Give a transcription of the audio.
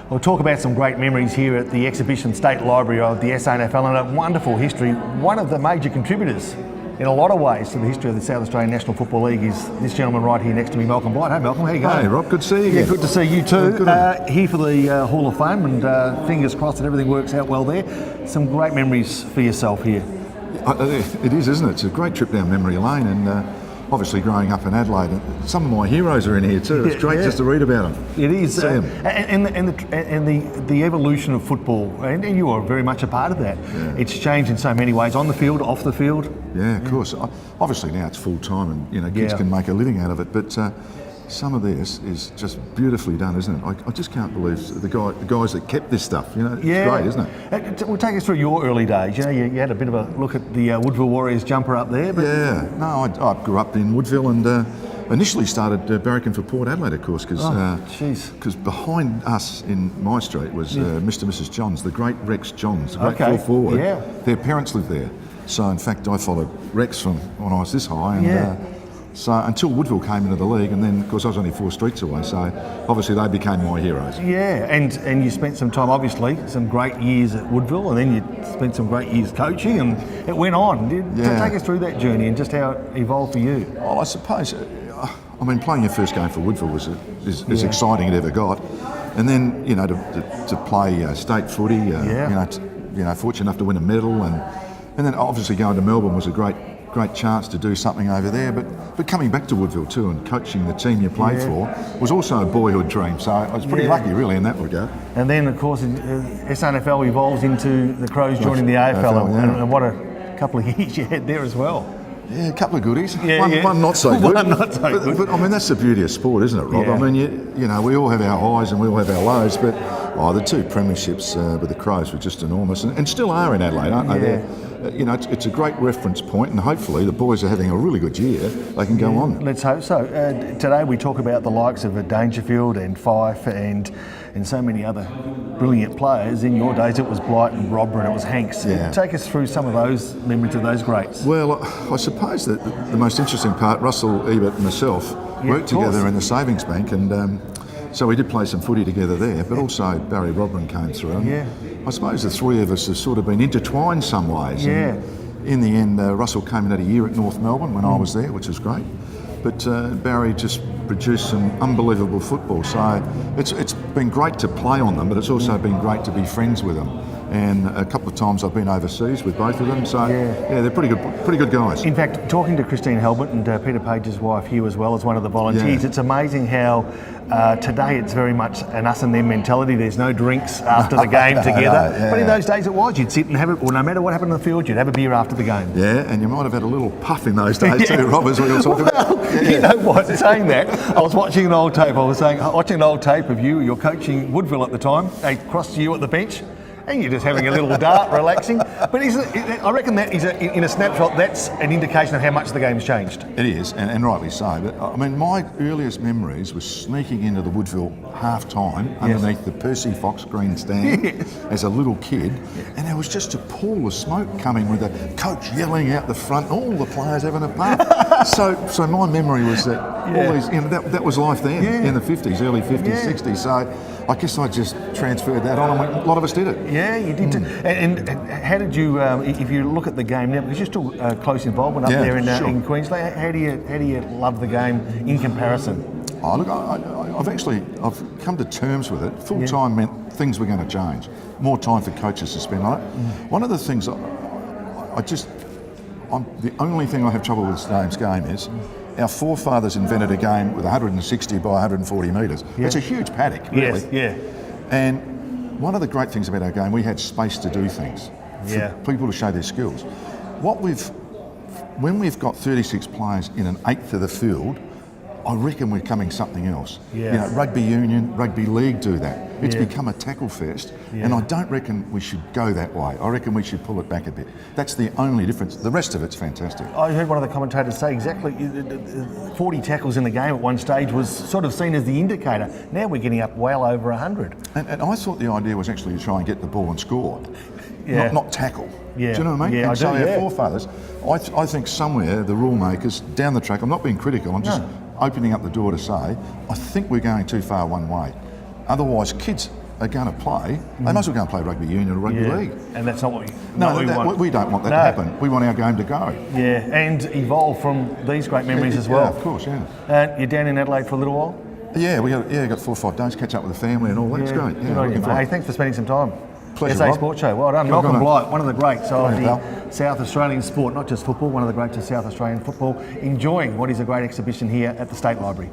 We'll talk about some great memories here at the Exhibition State Library of the SANFL and a wonderful history. One of the major contributors in a lot of ways to the history of the South Australian National Football League is this gentleman right here next to me, Malcolm Blight. Hey Malcolm, how you going? Hey Rob, good to see you again. Yeah, good to see you too. Here for the Hall of Fame, and fingers crossed that everything works out well there. Some great memories for yourself here. It is, isn't it? It's a great trip down memory lane, and obviously growing up in Adelaide, some of my heroes are in here too. It's great just to read about them. It is, and the evolution of football, and you are very much a part of that. Yeah. It's changed in so many ways, on the field, off the field. Yeah, of course. Obviously now it's full time, and kids can make a living out of it. But some of this is just beautifully done, isn't it? I just can't believe the guys that kept this stuff. It's great, isn't it? Well, take us through your early days. You had a bit of a look at the Woodville Warriors jumper up there. But I grew up in Woodville and initially started barracking for Port Adelaide, of course, because behind us in my street was Mr. and Mrs. Johns, the great Rex Johns, the great full forward. Yeah. Their parents lived there. So in fact, I followed Rex from when I was this high, and so until Woodville came into the league, and then of course I was only 4 streets away, so obviously they became my heroes. Yeah, and you spent some time, obviously, some great years at Woodville, and then you spent some great years coaching, and it went on. Take us through that journey and just how it evolved for you. Well, I suppose, playing your first game for Woodville was as exciting as it ever got, and then to play state footy, fortunate enough to win a medal, and then obviously going to Melbourne was a great chance to do something over there, but coming back to Woodville too and coaching the team you played for was also a boyhood dream, so I was pretty lucky really in that regard. And then of course SANFL evolves into the Crows joining the AFL, and what a couple of years you had there as well. Yeah, a couple of goodies. One not so good. One not so good. But that's the beauty of sport, isn't it, Rob? Yeah. We all have our highs and we all have our lows, but the 2 premierships with the Crows were just enormous, and still are in Adelaide, aren't they? It's a great reference point, and hopefully the boys are having a really good year. They can go on. Let's hope so. Today we talk about the likes of Dangerfield and Fife and so many other brilliant players. In your days it was Blight and Robber and it was Hanks. Yeah. Take us through some of those memories of those greats. Well, I suppose that the most interesting part, Russell, Ebert and myself worked together in the savings bank, and so we did play some footy together there, but also Barry Robran came through. And I suppose the 3 of us have sort of been intertwined some ways. Yeah. And in the end, Russell came in at a year at North Melbourne when I was there, which was great. But Barry just produced some unbelievable football. So it's been great to play on them, but it's also been great to be friends with them. And a couple of times I've been overseas with both of them, so they're pretty good guys. In fact, talking to Christine Helbert and Peter Page's wife Hugh as well as one of the volunteers, it's amazing how today it's very much an us and them mentality. There's no drinks after the game together, but in those days it was. You'd sit and have it, or no matter what happened on the field, you'd have a beer after the game. Yeah, and you might have had a little puff in those days too, Rob, as we were talking about. You know what, saying that, I was watching an old tape. Watching an old tape of you. You're coaching Woodville at the time. They crossed you at the bench, and you're just having a little dart, relaxing. But I reckon that is in a snapshot, that's an indication of how much the game's changed. It is, and rightly so. But my earliest memories was sneaking into the Woodville half-time underneath the Percy Fox green stand as a little kid, and there was just a pool of smoke coming with the coach yelling out the front, all the players having a puff. so my memory was that all these, that was life then in the 50s, early 50s, 60s. So I guess I just transferred that on, and a lot of us did it. Yeah, you did. And how did you, if you look at the game now, because you're still close involvement up there in Queensland, how do you love the game in comparison? Oh, look, I've come to terms with it. Full time meant things were going to change. More time for coaches to spend on it. One of the things the only thing I have trouble with today's game is our forefathers invented a game with 160 by 140 metres. It's a huge paddock, really. Yes, yeah. And one of the great things about our game, we had space to do things for people to show their skills. When we've got 36 players in an eighth of the field, I reckon we're coming something else. Yeah. Rugby union, rugby league do that. It's become a tackle fest, and I don't reckon we should go that way. I reckon we should pull it back a bit. That's the only difference. The rest of it's fantastic. I heard one of the commentators say exactly 40 tackles in the game at one stage was sort of seen as the indicator. Now we're getting up well over 100. And I thought the idea was actually to try and get the ball and score, not tackle. Yeah. Do you know what I mean? Yeah, and our forefathers, I think somewhere the rule makers down the track, I'm not being critical, I'm just opening up the door to say, I think we're going too far one way. Otherwise, kids are going to play, they might as well go and play rugby union or rugby league. And that's not what we, No, we don't want that to happen. We want our game to go. Yeah, and evolve from these great memories as well. Yeah, of course, yeah. You're down in Adelaide for a little while? Yeah, we got 4 or 5 days, catch up with the family and all that. It's great. Good on you, mate. Hey, thanks for spending some time. Pleasure, SA Rob. Sports Show. Well done. Well Malcolm done. Blight, one of the greats of Thanks, the South Australian sport, not just football, one of the greats of South Australian football, enjoying what is a great exhibition here at the State Library.